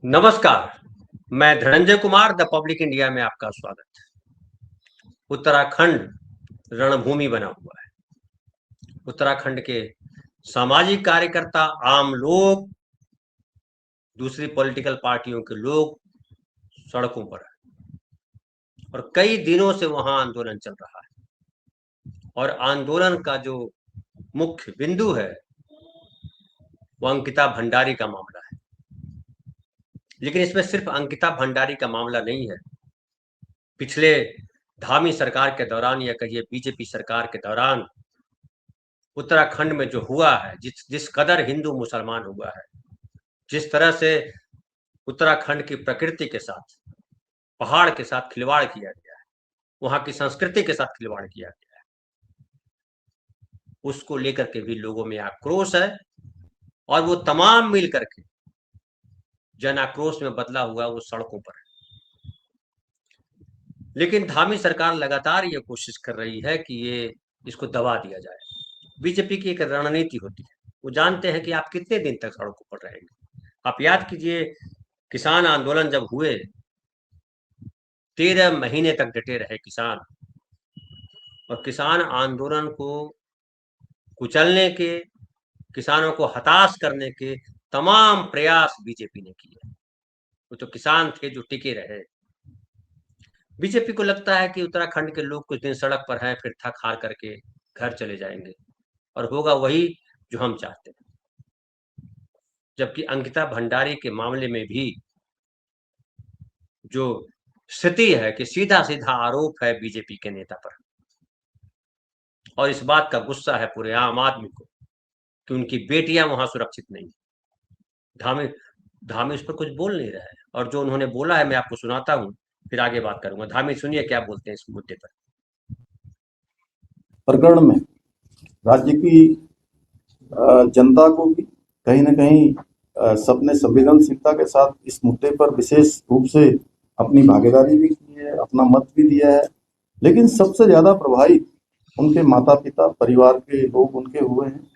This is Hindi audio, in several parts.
नमस्कार। मैं Dhananjay Kumar the public India में आपका स्वागत। उत्तराखंड रणभूमि बना हुआ है। उत्तराखंड के सामाजिक कार्यकर्ता, आम लोग, दूसरी पॉलिटिकल पार्टियों के लोग सड़कों पर हैं और कई दिनों से वहां आंदोलन चल रहा है। और आंदोलन का जो मुख्य बिंदु है वो अंकिता भंडारी का मामला है। लेकिन इसमें सिर्फ अंकिता भंडारी का मामला नहीं है। पिछले धामी सरकार के दौरान या कहिए बीजेपी सरकार के दौरान उत्तराखंड में जो हुआ है, जिस जिस कदर हिंदू मुसलमान हुआ है, जिस तरह से उत्तराखंड की प्रकृति के साथ, पहाड़ के साथ खिलवाड़ किया गया है, वहां की संस्कृति के साथ खिलवाड़ किया गया है, उसको लेकर के भी लोगों में आक्रोश है। और वो तमाम मिल करके जन आक्रोश में बदला हुआ वो सड़कों पर है। लेकिन धामी सरकार लगातार ये कोशिश कर रही है कि ये इसको दबा दिया जाए। बीजेपी की एक रणनीति होती है, वो जानते हैं कि आप कितने दिन तक सड़कों पर रहेंगे। आप याद कीजिए, किसान आंदोलन जब हुए, 13 महीने तक डटे रहे किसान, और किसान आंदोलन को कुचलने के, किसानों को हताश करने के तमाम प्रयास बीजेपी ने किए। वो तो किसान थे जो टिके रहे। बीजेपी को लगता है कि उत्तराखंड के लोग कुछ दिन सड़क पर हैं, फिर थक हार करके घर चले जाएंगे और होगा वही जो हम चाहते हैं। जबकि अंकिता भंडारी के मामले में भी जो स्थिति है कि सीधा सीधा आरोप है बीजेपी के नेता पर, और इस बात का गुस्सा है पूरे आम आदमी को कि उनकी बेटियां वहां सुरक्षित नहीं। धामी धामी उस पर कुछ बोल नहीं रहा है, और जो उन्होंने बोला है मैं आपको सुनाता हूँ, फिर आगे बात करूंगा। धामी, सुनिए क्या बोलते हैं इस मुद्दे पर। प्रकरण में राज्य की जनता को भी कहीं ना कहीं सबने संवेदनशीलता के साथ इस मुद्दे पर विशेष रूप से अपनी भागीदारी भी की है, अपना मत भी दिया है। लेकिन सबसे ज्यादा प्रभावित उनके माता पिता, परिवार के लोग उनके हुए हैं।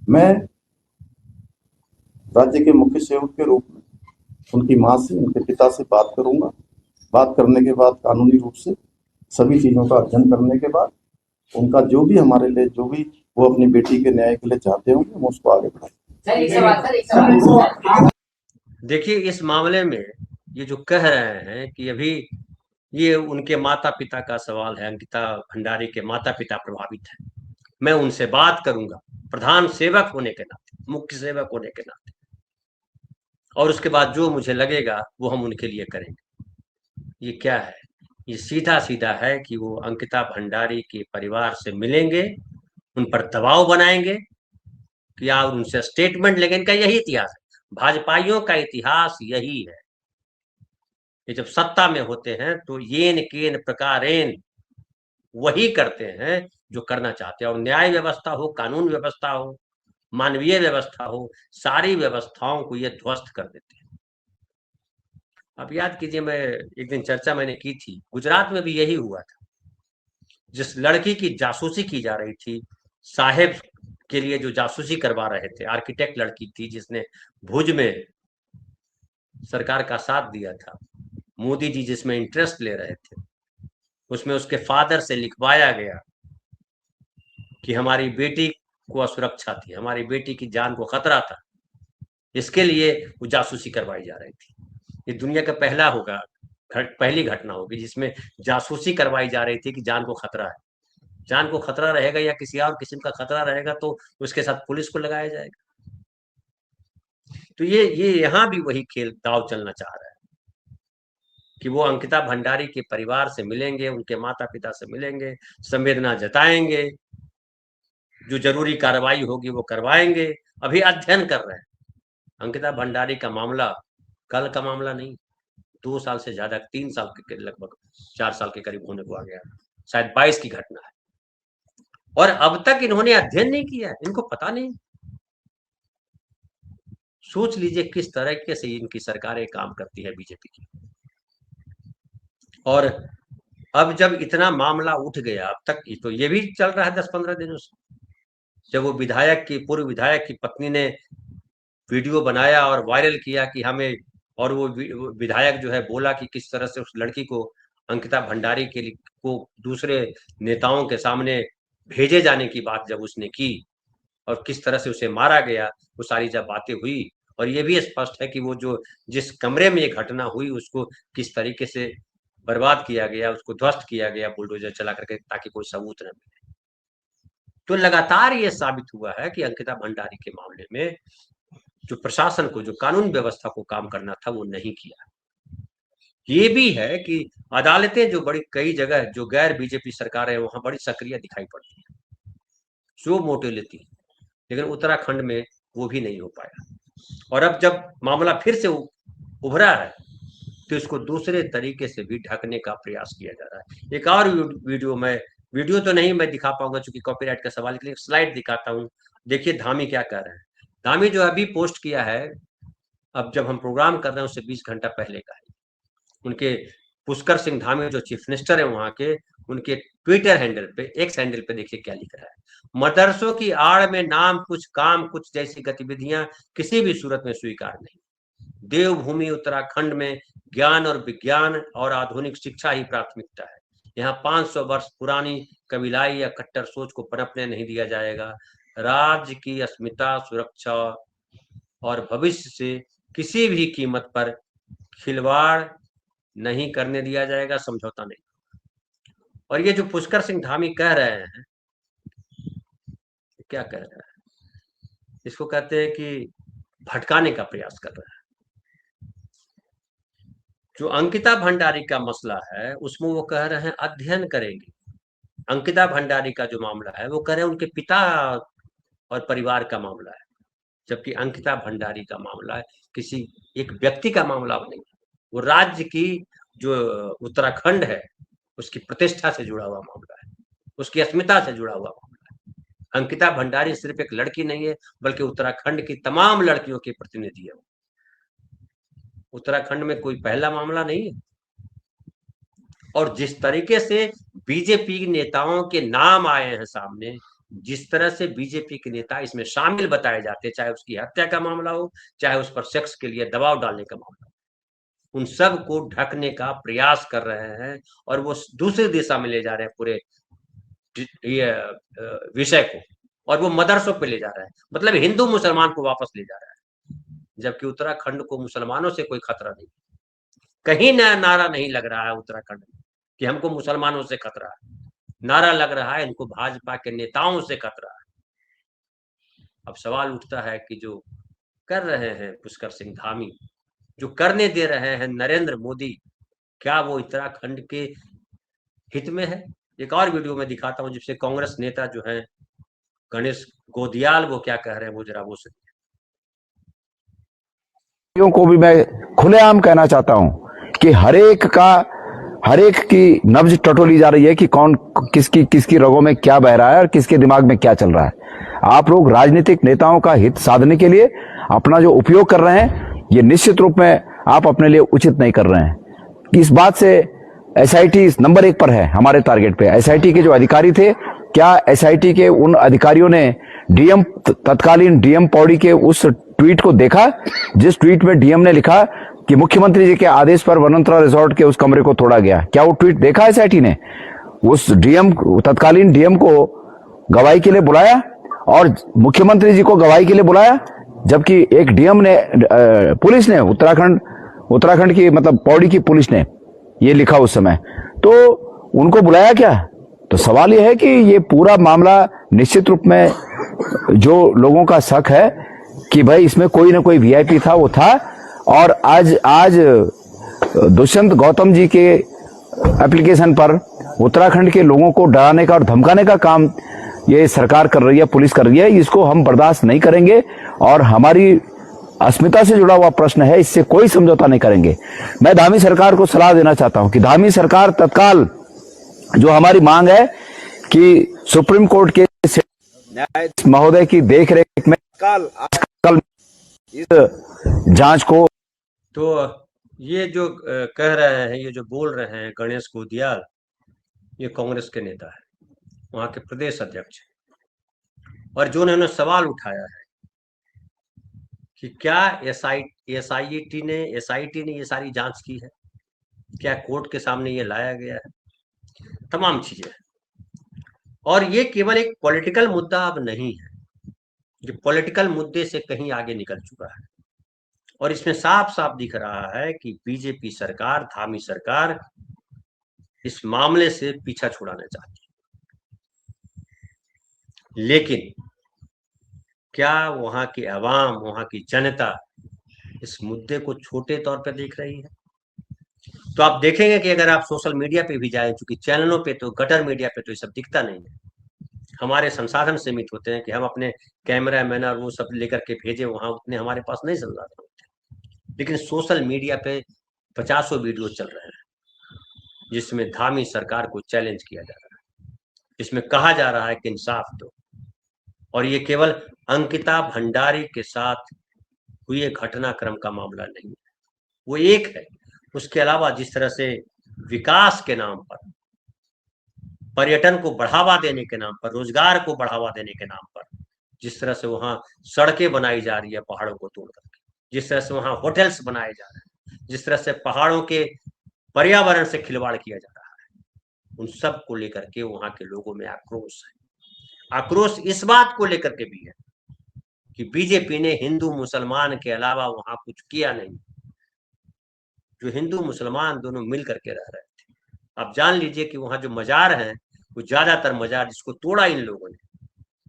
मैं राज्य के मुख्य सेवक के रूप में उनकी माँ से, उनके पिता से बात करूंगा। बात करने के बाद कानूनी रूप से सभी चीजों का अध्ययन करने के बाद उनका जो भी हमारे लिए, जो भी वो अपनी बेटी के न्याय के लिए चाहते होंगे, हम उसको आगे बढ़ाएंगे। देखिए, इस मामले में ये जो कह रहे हैं कि अभी ये उनके माता पिता का सवाल है, अंकिता भंडारी के माता पिता प्रभावित है। मैं उनसे बात करूंगा प्रधान सेवक होने के नाते, मुख्य सेवक होने के नाते, और उसके बाद जो मुझे लगेगा वो हम उनके लिए करेंगे। ये क्या है? ये सीधा सीधा है कि वो अंकिता भंडारी के परिवार से मिलेंगे, उन पर दबाव बनाएंगे कि आप उनसे स्टेटमेंट लेंगे। इनका यही इतिहास है, भाजपाइयों का इतिहास यही है। ये जब सत्ता में होते हैं तो येन केन प्रकारेन वही करते हैं जो करना चाहते हैं। और न्याय व्यवस्था हो, कानून व्यवस्था हो, मानवीय व्यवस्था हो, सारी व्यवस्थाओं को ये ध्वस्त कर देते हैं। अब याद कीजिए, मैं एक दिन चर्चा मैंने की थी, गुजरात में भी यही हुआ था। जिस लड़की की जासूसी की जा रही थी, साहेब के लिए जो जासूसी करवा रहे थे, आर्किटेक्ट लड़की थी जिसने भुज में सरकार का साथ दिया था, मोदी जी जिसमें इंटरेस्ट ले रहे थे, उसमें उसके फादर से लिखवाया गया कि हमारी बेटी को असुरक्षा थी, हमारी बेटी की जान को खतरा था, इसके लिए वो जासूसी करवाई जा रही थी। ये दुनिया का पहला होगा, पहली घटना होगी जिसमें जासूसी करवाई जा रही थी कि जान को खतरा है। जान को खतरा रहेगा या किसी और किस्म का खतरा रहेगा तो उसके साथ पुलिस को लगाया जाएगा। तो ये यहाँ भी वही खेल दाव चलना चाह रहा है कि वो अंकिता भंडारी के परिवार से मिलेंगे, उनके माता पिता से मिलेंगे, संवेदना जताएंगे, जो जरूरी कार्रवाई होगी वो करवाएंगे। अभी अध्ययन कर रहे हैं। अंकिता भंडारी का मामला कल का मामला नहीं, 2 साल से ज्यादा, 3 साल के लगभग 4 साल के करीब होने को आ गया, शायद 22 की घटना है। और अब तक इन्होंने अध्ययन नहीं किया, इनको पता नहीं। सोच लीजिए किस तरीके से इनकी सरकारें काम करती है बीजेपी की। और अब जब इतना मामला उठ गया, अब तक तो ये भी चल रहा है 10-15 दिनों से, जब वो विधायक की, पूर्व विधायक की पत्नी ने वीडियो बनाया और वायरल किया कि हमें और वो विधायक जो है बोला कि किस तरह से उस लड़की को, अंकिता भंडारी के लिए को दूसरे नेताओं के सामने भेजे जाने की बात जब उसने की और किस तरह से उसे मारा गया, वो सारी जब बातें हुई, और ये भी स्पष्ट है कि वो जो जिस कमरे में ये घटना हुई उसको किस तरीके से बर्बाद किया गया, उसको ध्वस्त किया गया बुलडोजर चला करके, ताकि कोई सबूत न मिले। तो लगातार ये साबित हुआ है कि अंकिता भंडारी के मामले में जो प्रशासन को, जो कानून व्यवस्था को काम करना था वो नहीं किया। ये भी है कि अदालतें जो बड़ी कई जगह जो गैर बीजेपी सरकार है वहां बड़ी सक्रिय दिखाई पड़ती है, जो मोटे लेती है, लेकिन उत्तराखंड में वो भी नहीं हो पाया। और अब जब मामला फिर से उभरा है तो इसको दूसरे तरीके से भी ढकने का प्रयास किया जा रहा है। एक और वीडियो तो नहीं मैं दिखा पाऊंगा क्योंकि कॉपीराइट का सवाल, के लिए स्लाइड दिखाता हूँ। देखिए धामी क्या कह रहे हैं। धामी जो अभी पोस्ट किया है, अब जब हम प्रोग्राम कर रहे हैं उससे 20 घंटा पहले का है, उनके पुष्कर सिंह धामी जो चीफ मिनिस्टर है वहां के, उनके ट्विटर हैंडल पे, एक्स हैंडल पे देखिए क्या लिख रहा है। मदरसों की आड़ में नाम कुछ काम कुछ जैसी गतिविधियां किसी भी सूरत में स्वीकार नहीं। देवभूमि उत्तराखंड में ज्ञान और विज्ञान और आधुनिक शिक्षा ही प्राथमिकता है। यहाँ 500 वर्ष पुरानी कबीलाई या कट्टर सोच को पनपने नहीं दिया जाएगा। राज्य की अस्मिता, सुरक्षा और भविष्य से किसी भी कीमत पर खिलवाड़ नहीं करने दिया जाएगा, समझौता नहीं। और ये जो पुष्कर सिंह धामी कह रहे हैं, क्या कह रहे हैं, इसको कहते हैं कि भटकाने का प्रयास कर रहे हैं। जो अंकिता भंडारी का मसला है उसमें वो कह रहे हैं अध्ययन करेंगे। अंकिता भंडारी का जो मामला है वो कह रहे हैं उनके पिता और परिवार का मामला है, जबकि अंकिता भंडारी का मामला है किसी एक व्यक्ति का मामला नहीं है, वो राज्य की जो उत्तराखंड है उसकी प्रतिष्ठा से जुड़ा हुआ मामला है, उसकी अस्मिता से जुड़ा हुआ मामला है। अंकिता भंडारी सिर्फ एक लड़की नहीं है बल्कि उत्तराखंड की तमाम लड़कियों की प्रतिनिधि है। उत्तराखंड में कोई पहला मामला नहीं है। और जिस तरीके से बीजेपी नेताओं के नाम आए हैं सामने, जिस तरह से बीजेपी के नेता इसमें शामिल बताए जाते, चाहे उसकी हत्या का मामला हो, चाहे उस पर सेक्स के लिए दबाव डालने का मामला हो, उन सब को ढकने का प्रयास कर रहे हैं और वो दूसरी दिशा में ले जा रहे हैं पूरे ये विषय को, और वो मदरसों पे ले जा रहा है, मतलब हिंदू मुसलमान को वापस ले जा रहा है, जबकि उत्तराखंड को मुसलमानों से कोई खतरा नहीं। कहीं नारा नहीं लग रहा है उत्तराखंड में कि हमको मुसलमानों से खतरा है, नारा लग रहा है इनको भाजपा के नेताओं से खतरा है। अब सवाल उठता है कि जो कर रहे हैं पुष्कर सिंह धामी, जो करने दे रहे हैं नरेंद्र मोदी, क्या वो उत्तराखंड के हित में है? एक और वीडियो में दिखाता हूं जिससे कांग्रेस नेता जो है गणेश गोदियाल, वो क्या कह रहे हैं वो जरा वो सुनिए। को भी मैं खुलेआम कहना चाहता हूं कि हर एक की नब्ज टटोली जा रही है कि कौन किसकी रगों में क्या बह रहा है और किसके दिमाग में क्या चल रहा है। आप लोग राजनीतिक नेताओं का हित साधने के लिए अपना जो उपयोग कर रहे हैं, ये निश्चित रूप में आप अपने लिए उचित नहीं कर रहे हैं। इस बात से एसआईटी नंबर 1 पर है हमारे टारगेट पे। एसआईटी के जो अधिकारी थे, क्या एसआईटी के उन अधिकारियों ने तत्कालीन डीएम पौड़ी के उस ट्वीट को देखा जिस ट्वीट में डीएम ने लिखा कि मुख्यमंत्री जी के आदेश पर वनंतरा रिजॉर्ट के उस कमरे को तोड़ा गया? क्या वो ट्वीट देखा एसआईटी ने? उस तत्कालीन डीएम को गवाही के लिए बुलाया और मुख्यमंत्री जी को गवाही के लिए बुलाया, जबकि एक डीएम ने, पुलिस ने, उत्तराखंड की मतलब पौड़ी की पुलिस ने ये लिखा उस समय, तो उनको बुलाया क्या? तो सवाल यह है कि ये पूरा मामला निश्चित रूप में जो लोगों का शक है कि भाई इसमें कोई ना कोई वीआईपी था, वो था। और आज दुष्यंत गौतम जी के एप्लीकेशन पर उत्तराखंड के लोगों को डराने का और धमकाने का काम ये सरकार कर रही है, पुलिस कर रही है। इसको हम बर्दाश्त नहीं करेंगे और हमारी अस्मिता से जुड़ा हुआ प्रश्न है, इससे कोई समझौता नहीं करेंगे। मैं धामी सरकार को सलाह देना चाहता हूं कि धामी सरकार तत्काल जो हमारी मांग है कि सुप्रीम कोर्ट के न्यायाधीश महोदय की देखरेख में कल इस जांच को, तो ये जो कह रहे हैं, ये जो बोल रहे हैं गणेश गोदियाल, ये कांग्रेस के नेता है, वहां के प्रदेश अध्यक्ष, और जो उन्होंने सवाल उठाया है कि क्या एसआईटी ने ये सारी जांच की है, क्या कोर्ट के सामने ये लाया गया है, तमाम चीजें। और ये केवल एक पॉलिटिकल मुद्दा अब नहीं है, जो पॉलिटिकल मुद्दे से कहीं आगे निकल चुका है। और इसमें साफ साफ दिख रहा है कि बीजेपी सरकार, धामी सरकार, इस मामले से पीछा छुड़ाना चाहती है। लेकिन क्या वहां की आवाम, वहां की जनता इस मुद्दे को छोटे तौर पर देख रही है? तो आप देखेंगे कि अगर आप सोशल मीडिया पे भी जाए, चूंकि चैनलों पे तो, गटर मीडिया पे तो ये सब दिखता नहीं है, हमारे संसाधन सीमित होते हैं कि हम अपने कैमरा मैन और वो सब लेकर के भेजे वहां, उतने हमारे पास नहीं संसाधन होते। लेकिन सोशल मीडिया पे 50 वीडियो चल रहे हैं जिसमें धामी सरकार को चैलेंज किया जा रहा है, जिसमें कहा जा रहा है कि इंसाफ दो। और ये केवल अंकिता भंडारी के साथ हुए घटनाक्रम का मामला नहीं है, वो एक है। उसके अलावा जिस तरह से विकास के नाम पर, पर्यटन को बढ़ावा देने के नाम पर, रोजगार को बढ़ावा देने के नाम पर, जिस तरह से वहां सड़कें बनाई जा रही है पहाड़ों को तोड़ करके, जिस तरह से वहां होटल्स बनाए जा रहे हैं, जिस तरह से पहाड़ों के पर्यावरण से खिलवाड़ किया जा रहा है, उन सब को लेकर के वहां के लोगों में आक्रोश है। आक्रोश इस बात को लेकर के भी है कि बीजेपी ने हिंदू मुसलमान के अलावा वहां कुछ किया नहीं। जो हिंदू मुसलमान दोनों मिल करके रह रहे थे, आप जान लीजिए कि वहां जो मजार हैं, वो ज्यादातर मजार जिसको तोड़ा इन लोगों ने,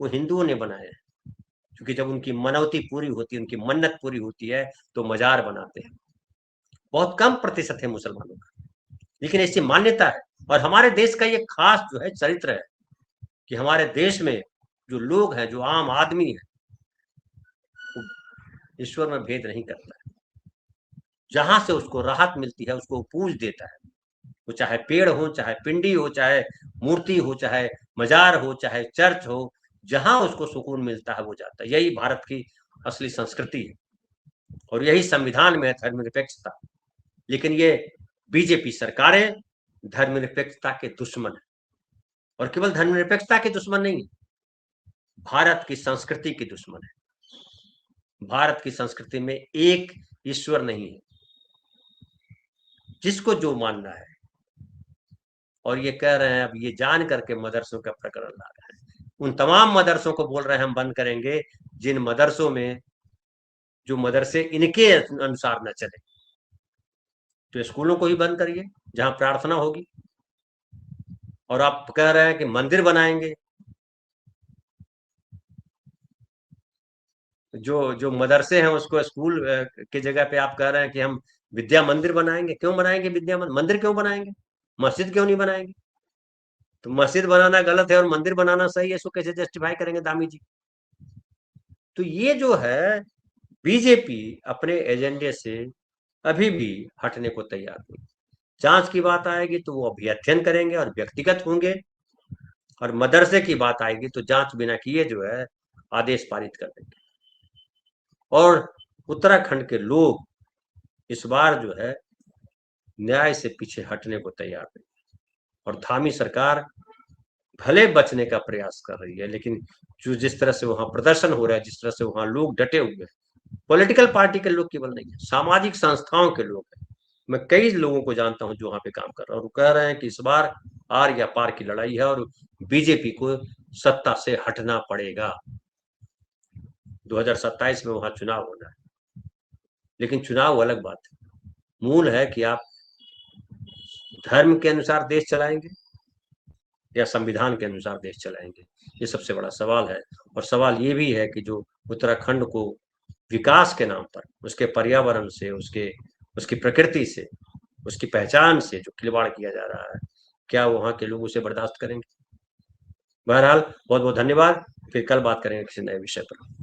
वो हिंदुओं ने बनाए हैं। क्योंकि जब उनकी मनौती पूरी होती है, उनकी मन्नत पूरी होती है, तो मजार बनाते हैं। बहुत कम प्रतिशत है मुसलमानों का, लेकिन ऐसी मान्यता है। और हमारे देश का ये खास जो है चरित्र है कि हमारे देश में जो लोग हैं, जो आम आदमी है, वो ईश्वर में भेद नहीं करता है। जहां से उसको राहत मिलती है उसको पूज देता है। वो चाहे पेड़ हो, चाहे पिंडी हो, चाहे मूर्ति हो, चाहे मजार हो, चाहे चर्च हो, जहां उसको सुकून मिलता है वो जाता है। यही भारत की असली संस्कृति है और यही संविधान में है, धर्मनिरपेक्षता। लेकिन ये बीजेपी सरकारें धर्मनिरपेक्षता के दुश्मन है, और केवल धर्मनिरपेक्षता के दुश्मन नहीं, भारत की संस्कृति की दुश्मन है। भारत की संस्कृति में एक ईश्वर नहीं है, जिसको जो मानना है। और ये कह रहे हैं, अब ये जान करके मदरसों का प्रकरण ला रहे हैं, उन तमाम मदरसों को बोल रहे हैं हम बंद करेंगे जिन मदरसों में, जो मदरसे इनके अनुसार न चले। तो स्कूलों को ही बंद करिए जहां प्रार्थना होगी। और आप कह रहे हैं कि मंदिर बनाएंगे, जो जो मदरसे हैं उसको स्कूल की जगह पे आप कह रहे हैं कि हम विद्या मंदिर बनाएंगे। क्यों बनाएंगे विद्या मंदिर? क्यों बनाएंगे? मस्जिद क्यों नहीं बनाएंगे? तो मस्जिद बनाना गलत है और मंदिर बनाना सही है, इसको कैसे जस्टिफाई करेंगे दामी जी? तो ये जो है, बीजेपी अपने एजेंडे से अभी भी हटने को तैयार नहीं। जांच की बात आएगी तो वो अभी अध्ययन करेंगे और व्यक्तिगत होंगे, और मदरसे की बात आएगी तो जांच बिना किए जो है आदेश पारित कर देंगे। और उत्तराखंड के लोग इस बार जो है न्याय से पीछे हटने को तैयार नहीं। और धामी सरकार भले बचने का प्रयास कर रही है, लेकिन जो जिस तरह से वहां प्रदर्शन हो रहा है, जिस तरह से वहां लोग डटे हुए हैं, पॉलिटिकल पार्टी के लोग केवल नहीं है, सामाजिक संस्थाओं के लोग हैं। मैं कई लोगों को जानता हूं जो वहां पे काम कर रहे हैं, और वो कह रहे हैं कि इस बार आर या पार की लड़ाई है और बीजेपी को सत्ता से हटना पड़ेगा। 2027 में वहां चुनाव होना है, लेकिन चुनाव अलग बात है। मूल है कि आप धर्म के अनुसार देश चलाएंगे या संविधान के अनुसार देश चलाएंगे, ये सबसे बड़ा सवाल है। और सवाल ये भी है कि जो उत्तराखंड को विकास के नाम पर, उसके पर्यावरण से, उसकी प्रकृति से, उसकी पहचान से जो खिलवाड़ किया जा रहा है, क्या वहां के लोग उसे बर्दाश्त करेंगे? बहरहाल बहुत बहुत धन्यवाद। फिर कल बात करेंगे किसी नए विषय पर।